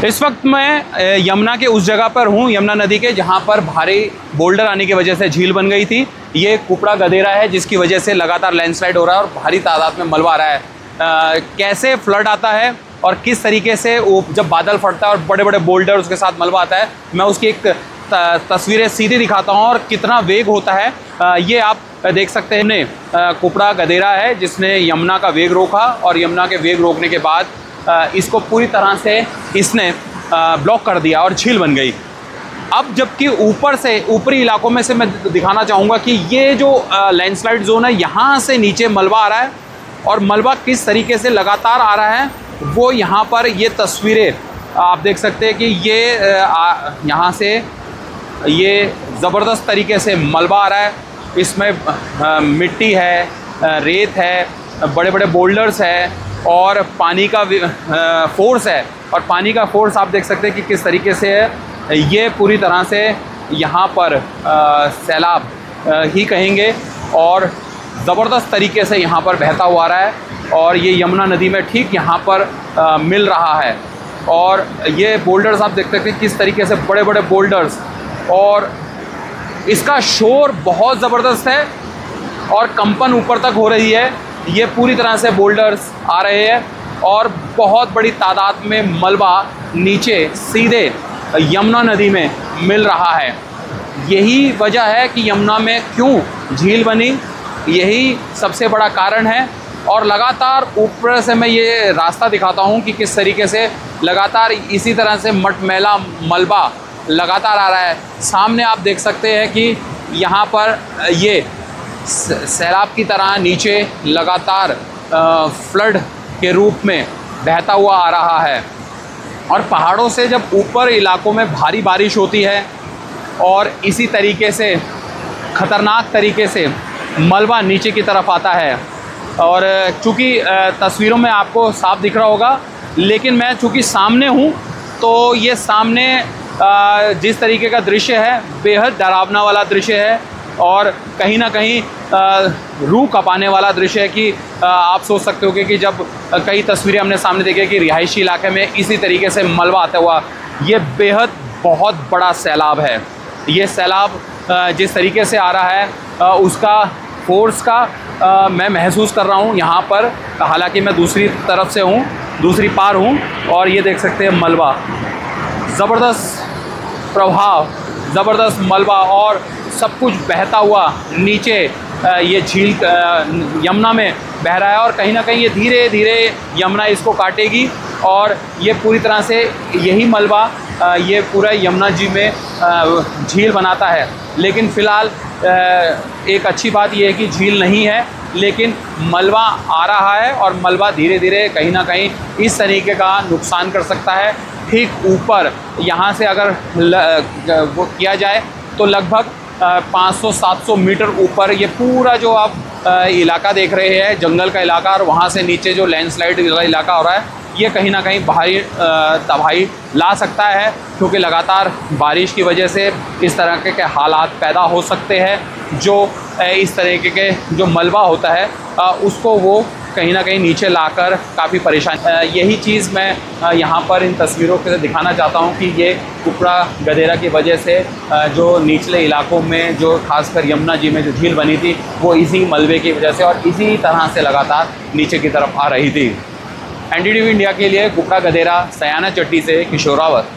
इस वक्त मैं यमुना के उस जगह पर हूँ, यमुना नदी के, जहाँ पर भारी बोल्डर आने की वजह से झील बन गई थी। ये कुपड़ा गदेरा है जिसकी वजह से लगातार लैंडस्लाइड हो रहा है और भारी तादाद में मलबा आ रहा है। कैसे फ्लड आता है और किस तरीके से जब बादल फटता है और बड़े बड़े बोल्डर उसके साथ मलबा आता है, मैं उसकी एक तस्वीरें सीधी दिखाता हूँ और कितना वेग होता है ये आप देख सकते हैं। कुपड़ा गदेरा है जिसने यमुना का वेग रोका और यमुना के वेग रोकने के बाद इसको पूरी तरह से इसने ब्लॉक कर दिया और झील बन गई। अब जबकि ऊपर से ऊपरी इलाकों में से मैं दिखाना चाहूँगा कि ये जो लैंडस्लाइड जोन है, यहाँ से नीचे मलबा आ रहा है और मलबा किस तरीके से लगातार आ रहा है वो यहाँ पर ये तस्वीरें आप देख सकते हैं कि ये यहाँ से ये ज़बरदस्त तरीके से मलबा आ रहा है। इसमें मिट्टी है, रेत है, बड़े बड़े बोल्डर्स है और पानी का फोर्स है। और पानी का फोर्स आप देख सकते हैं कि किस तरीके से है। ये पूरी तरह से यहाँ पर सैलाब ही कहेंगे और ज़बरदस्त तरीके से यहाँ पर बहता हुआ आ रहा है और ये यमुना नदी में ठीक यहाँ पर मिल रहा है। और ये बोल्डर्स आप देख सकते हैं किस तरीके से, बड़े बड़े बोल्डर्स, और इसका शोर बहुत ज़बरदस्त है और कंपन ऊपर तक हो रही है। ये पूरी तरह से बोल्डर्स आ रहे हैं और बहुत बड़ी तादाद में मलबा नीचे सीधे यमुना नदी में मिल रहा है। यही वजह है कि यमुना में क्यों झील बनी, यही सबसे बड़ा कारण है। और लगातार ऊपर से मैं ये रास्ता दिखाता हूँ कि किस तरीके से लगातार इसी तरह से मटमैला मलबा लगातार आ रहा है। सामने आप देख सकते हैं कि यहाँ पर ये सैलाब की तरह नीचे लगातार फ्लड के रूप में बहता हुआ आ रहा है। और पहाड़ों से जब ऊपर इलाकों में भारी बारिश होती है और इसी तरीके से ख़तरनाक तरीके से मलबा नीचे की तरफ आता है, और चूँकि तस्वीरों में आपको साफ दिख रहा होगा, लेकिन मैं चूँकि सामने हूँ तो ये सामने जिस तरीके का दृश्य है बेहद डरावना वाला दृश्य है और कहीं ना कहीं रूह कँपाने वाला दृश्य है कि आप सोच सकते हो कि जब कई तस्वीरें हमने सामने देखी कि रिहायशी इलाके में इसी तरीके से मलबा आता हुआ, ये बेहद बहुत बड़ा सैलाब है। ये सैलाब जिस तरीके से आ रहा है उसका फोर्स का मैं महसूस कर रहा हूँ यहाँ पर, हालांकि मैं दूसरी तरफ से हूँ, दूसरी पार हूँ, और ये देख सकते हैं मलबा, ज़बरदस्त प्रभाव, ज़बरदस्त मलबा और सब कुछ बहता हुआ नीचे ये झील यमुना में बह रहा है। और कहीं ना कहीं ये धीरे धीरे यमुना इसको काटेगी और ये पूरी तरह से यही मलबा ये पूरा यमुना जी में झील बनाता है। लेकिन फ़िलहाल एक अच्छी बात ये है कि झील नहीं है, लेकिन मलबा आ रहा है और मलबा धीरे धीरे कहीं ना कहीं इस तरीके का नुकसान कर सकता है। ठीक ऊपर यहाँ से अगर वो किया जाए तो लगभग 500-700 मीटर ऊपर ये पूरा जो आप इलाका देख रहे हैं, जंगल का इलाका, और वहाँ से नीचे जो लैंडस्लाइड इलाका हो रहा है, ये कहीं ना कहीं भारी तबाही ला सकता है, क्योंकि लगातार बारिश की वजह से इस तरह के हालात पैदा हो सकते हैं जो इस तरीके के जो मलबा होता है उसको वो कहीं ना कहीं नीचे लाकर काफ़ी परेशान। यही चीज़ मैं यहाँ पर इन तस्वीरों के दिखाना चाहता हूँ कि ये कुपड़ा गदेरा की वजह से जो निचले इलाकों में जो खासकर यमुना जी में जो झील बनी थी वो इसी मलबे की वजह से और इसी तरह से लगातार नीचे की तरफ आ रही थी। NDTV इंडिया के लिए कुपड़ा गदेरा सयाना चट्टी से किशोर रावत।